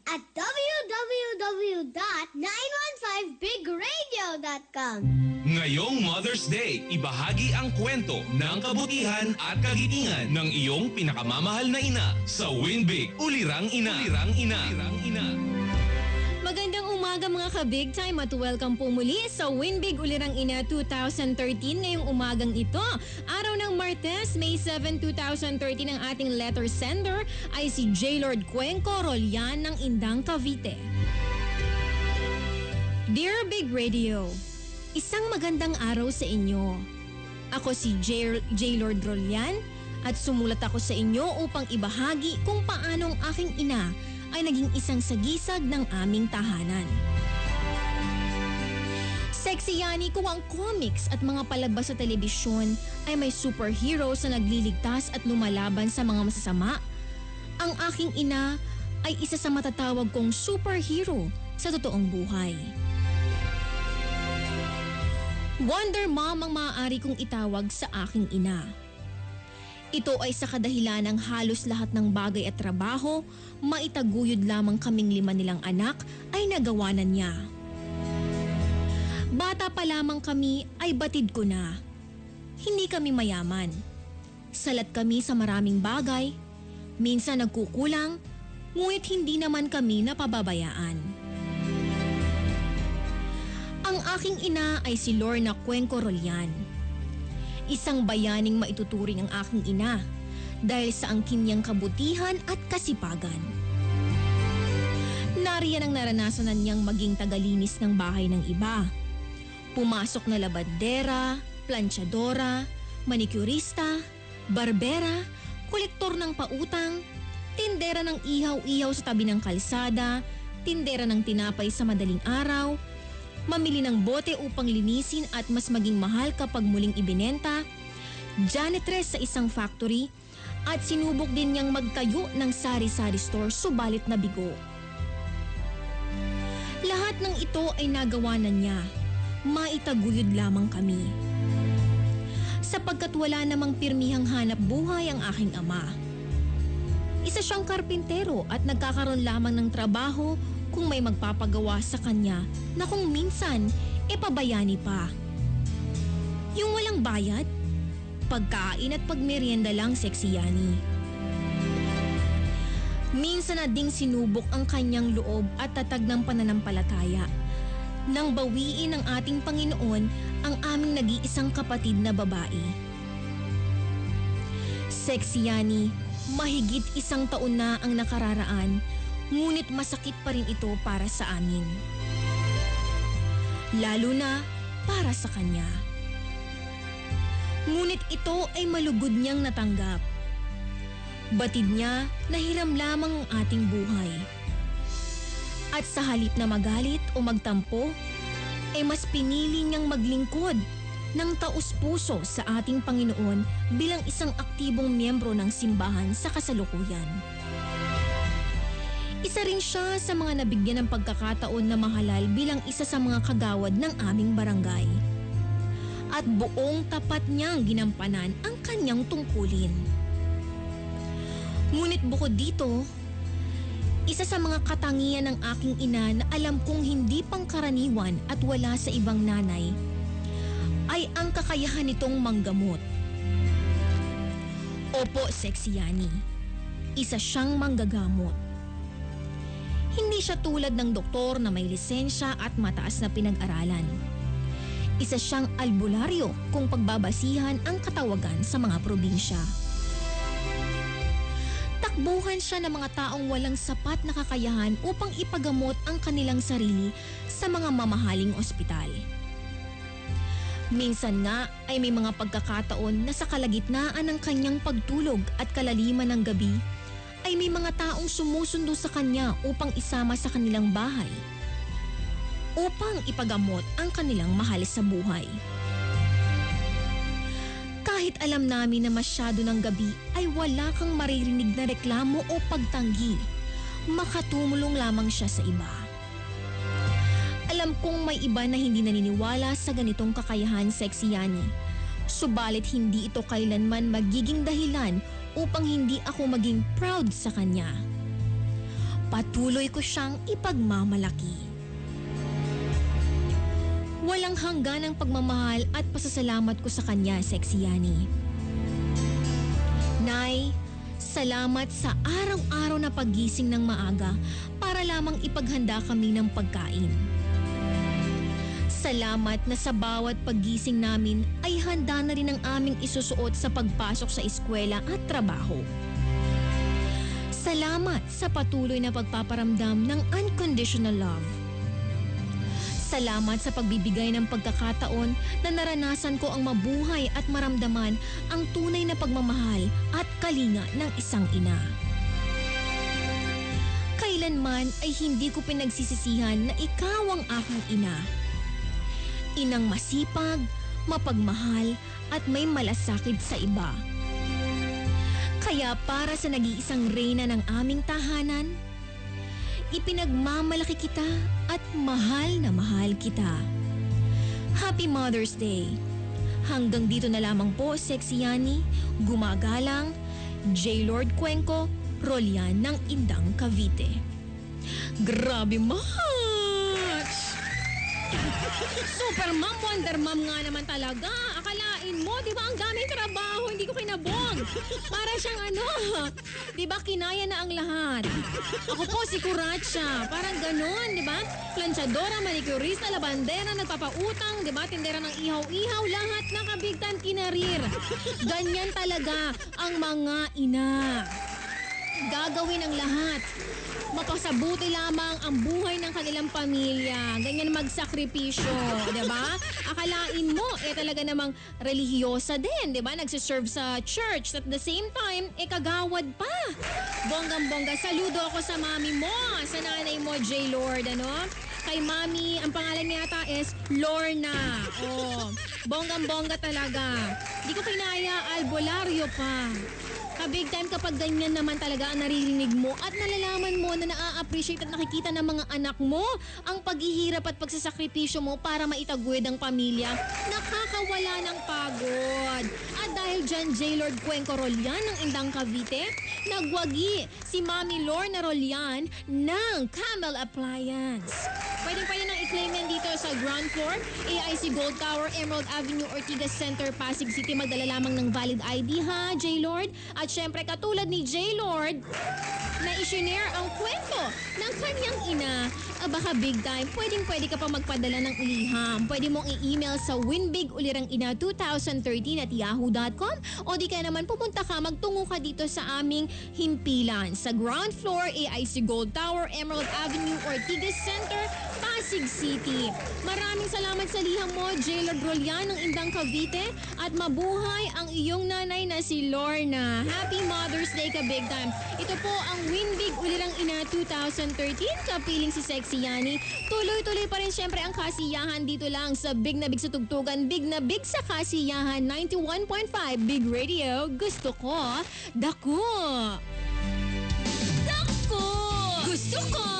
at www.915bigradio.com. Ngayong Mother's Day, ibahagi ang kwento ng kabutihan at kagitingan ng iyong pinakamamahal na ina sa Win Big Ulirang Ina. Ulirang Ina. Ulirang Ina. Magandang umaga mga ka-Big Time at welcome po muli sa Win Big Ulirang Ina 2013 ngayong umagang ito. Araw ng Martes, May 7, 2013 ang ating letter sender ay si J. Lord Cuenco Rolyan ng Indang, Cavite. Dear Big Radio, isang magandang araw sa inyo. Ako si J. Lord Rolyan at sumulat ako sa inyo upang ibahagi kung paano ang aking ina ay naging isang sagisag ng aming tahanan. Sexy yani kung ang comics at mga palabas sa telebisyon ay may superheroes na nagliligtas at lumalaban sa mga masasama, ang aking ina ay isa sa matatawag kong superhero sa totoong buhay. Wonder Mom ang maaari kong itawag sa aking ina. Ito ay sa kadahilan ng halos lahat ng bagay at trabaho, maitaguyod lamang kaming 5 nilang anak ay nagawa na niya. Bata pa lamang kami ay batid ko na. Hindi kami mayaman. Salat kami sa maraming bagay, minsan nagkukulang, ngunit hindi naman kami napababayaan. Ang aking ina ay si Lorna Cuenco Rolyan. Isang bayaning maituturing ang aking ina dahil sa angkin niyang kabutihan at kasipagan. Nariyan ang naranasan niyang maging tagalinis ng bahay ng iba. Pumasok na labandera, planchadora, manicurista, barbera, kolektor ng pautang, tindera ng ihaw-ihaw sa tabi ng kalsada, tindera ng tinapay sa madaling araw, mamili ng bote upang linisin at mas maging mahal kapag muling ibinenta, janitress sa isang factory, at sinubok din niyang magtayo ng sari-sari store subalit nabigo. Lahat ng ito ay nagawa na niya, maitaguyod lamang kami. Sapagkat wala namang pirmihang hanap buhay ang aking ama. Isa siyang karpintero at nagkakaroon lamang ng trabaho kung may magpapagawa sa kanya na kung minsan pabayani pa. Yung walang bayad, pagkain at pagmerienda lang, Sexy Yani. Minsan na ding sinubok ang kanyang loob at tatag ng pananampalataya nang bawiin ng ating Panginoon ang aming nag-iisang kapatid na babae. Sexy Yani, mahigit 1 taon na ang nakararaan, ngunit masakit pa rin ito para sa amin. Lalo na para sa kanya. Ngunit ito ay malugod niyang natanggap. Batid niya na hiram lamang ang ating buhay. At sa halip na magalit o magtampo, ay mas pinili niyang maglingkod ng taus-puso sa ating Panginoon bilang isang aktibong miyembro ng simbahan sa kasalukuyan. Isa rin siya sa mga nabigyan ng pagkakataon na mahalal bilang isa sa mga kagawad ng aming barangay. At buong tapat niyang ginampanan ang kanyang tungkulin. Ngunit bukod dito, isa sa mga katangian ng aking ina na alam kong hindi pangkaraniwan at wala sa ibang nanay, ay ang kakayahan nitong manggamot. Opo, Sexy Yani, isa siyang manggagamot. Hindi siya tulad ng doktor na may lisensya at mataas na pinag-aralan. Isa siyang albularyo kung pagbabasihan ang katawagan sa mga probinsya. Takbuhan siya ng mga taong walang sapat na kakayahan upang ipagamot ang kanilang sarili sa mga mamahaling ospital. Minsan nga ay may mga pagkakataon na sa kalagitnaan ng kanyang pagtulog at kalaliman ng gabi, ay may mga taong sumusundo sa kanya upang isama sa kanilang bahay, upang ipagamot ang kanilang mahal sa buhay. Kahit alam namin na masyado ng gabi ay wala kang maririnig na reklamo o pagtanggi, makatumulong lamang siya sa iba. Alam kong may iba na hindi naniniwala sa ganitong kakayahan, Sexy Yani. Subalit hindi ito kailanman magiging dahilan upang hindi ako maging proud sa kanya. patuloy ko siyang ipagmamalaki. Walang hanggan ang pagmamahal at pasasalamat ko sa kanya, Sexy Yani. Nay, salamat sa araw-araw na paggising ng maaga para lamang ipaghanda kami ng pagkain. Salamat na sa bawat paggising namin ay handa na rin ang aming isusuot sa pagpasok sa eskwela at trabaho. Salamat sa patuloy na pagpaparamdam ng unconditional love. Salamat sa pagbibigay ng pagkakataon na naranasan ko ang mabuhay at maramdaman ang tunay na pagmamahal at kalinga ng isang ina. Kailanman ay hindi ko pinagsisisihan na ikaw ang aking ina. Inang masipag, mapagmahal at may malasakit sa iba. Kaya para sa nag-iisang reyna ng aming tahanan, ipinagmamalaki kita at mahal na mahal kita. Happy Mother's Day! Hanggang dito na lamang po, Sexy Yani, gumagalang, J. Lord Cuenco, Rolian ng Indang, Cavite. Grabe much! Super Mom, Wonder Mom nga naman talaga. Akalain mo, di ba ang daming trabaho, hindi ko kinabog. Para siyang di ba kinaya na ang lahat. Ako po si Kuratsa, parang ganon, di ba? Planchadora, manicurista, labandera, nagpapautang, di ba? Tindera ng ihaw-ihaw, lahat nakabig time kinarir. Ganyan talaga ang mga ina. Gagawin ang lahat. Mapasabuti lamang ang buhay ng kanilang pamilya. Ganyan magsakripisyo, di ba? Akalain mo, talaga namang relihiyosa din, di ba? Nagsiserve sa church. At the same time, kagawad pa. Bonggang-bongga. Saludo ako sa mami mo, sa nanay mo, J. Lord, Kay mami, ang pangalan niya yata is Lorna. Oh, bonggang-bongga talaga. Di ko kinaya, albularyo pa. Big time kapag ganyan naman talaga ang naririnig mo at nalalaman mo na naa-appreciate at nakikita ng mga anak mo ang paghihirap at pagsasakripisyo mo para maitaguyod ang pamilya, nakakawala ng pagod. At dahil dyan, J. Lord Cuenco Rolian ng Indang, Cavite, nagwagi si Mami Lorna Rolian ng Camel Appliance. Pwede nang i-claim yan dito sa ground floor, AIC Gold Tower, Emerald Avenue, Ortigas Center, Pasig City. Magdala lamang ng valid ID ha, J. Lord. At syempre, katulad ni J. Lord, na i-share ang kwento ng kanyang ina, baka big time, pwede ka pa magpadala ng liham. Pwede mong i-email sa winbigulirangina2013@yahoo.com o di kaya naman pumunta ka, magtungo ka dito sa aming himpilan. Sa ground floor, AIC Gold Tower, Emerald Avenue, Ortigas Center, Pasig City. Maraming salamat sa liham mo, J. Lord Rolian ng Indang, Cavite, at mabuhay ang iyong nanay na si Lorna. Happy Mother's Day ka big time. Ito po ang Winbig Ulirang Ina 2013, kapiling si Sexy Yani. Tuloy-tuloy pa rin syempre ang kasiyahan dito lang sa Big na Big sa Tugtugan, Big na Big sa Kasiyahan, 91.5 Big Radio. Gusto ko, dako. Dako! Gusto ko!